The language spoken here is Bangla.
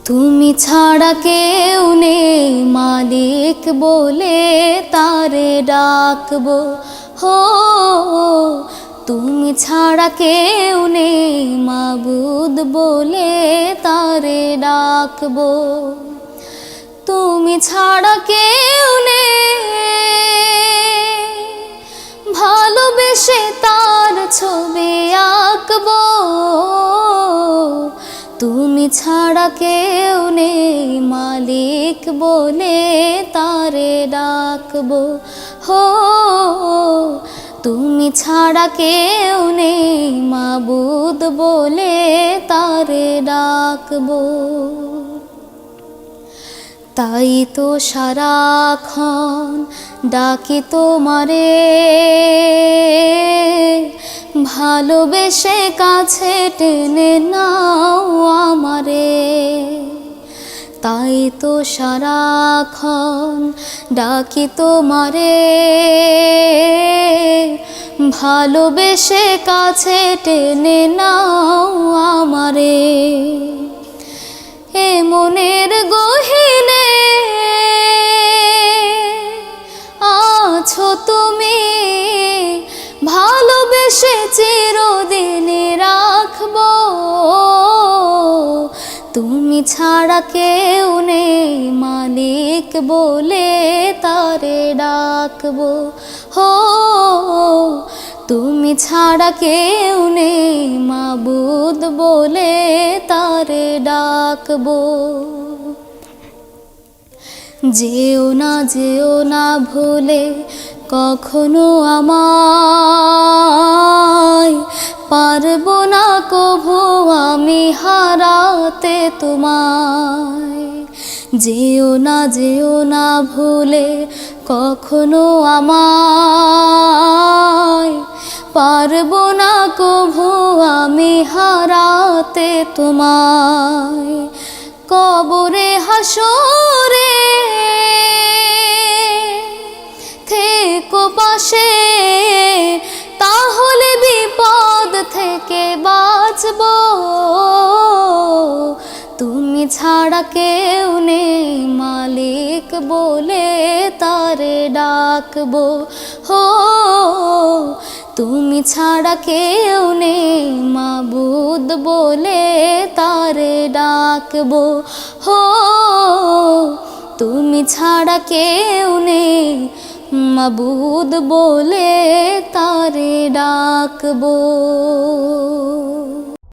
তুমি ছাড়া কেউ নেই মালিক বলে তারে ডাকবো। হো তুমি ছাড়া কেউ নেই মাবুদ বলে তারে ডাকবো। তুমি ছাড়া কেউ নেই ভালোবেসে তার ছবি আঁকবো। তুমি ছাড়া কেউ নেই মালিক বলে তারে ডাকবো। হো তুমি ছাড়া কেউ নেই মাবুদ বলে তারে ডাকবো। তাই তো সারাক্ষণ ডাকি তোমারে, ভালোবেসে কাছে টেনে নাও আমারে। তাই তো সারাক্ষণ ডাকি তোমারে, ভালোবেসে কাছে টেনে নাও আমারে। এ মনের গহীনে আছো তুমি, ভালোবেসে চিরদিনে রাখবো। তুমি ছাড়া কেউ নেই মালিক বলে তারে ডাকবো। হো তুমি ছাড়া কেউ নেই মাবুদ বলে তারে ডাকবো। যেও না ভুলে কখনো আমায়, পারবো না কভু আমি হারাতে তোমায়। যেও না ভুলে কখনো আমায়, পারবো না কভু আমি হারাতে তোমায়। কবরে হাসরে থেকো পাশে, তাহলে বিপদ থেকে বাঁচবো। তুমি ছাড়া কেউ নেই মালিক বলে তারে ডাকবো। হো তুমি ছাড়া কেউ নেই মাবুদ বলে তারে ডাকবো। হো তুমি ছাড়া কেউ নেই মাবুদ বলে তারে ডাকবো।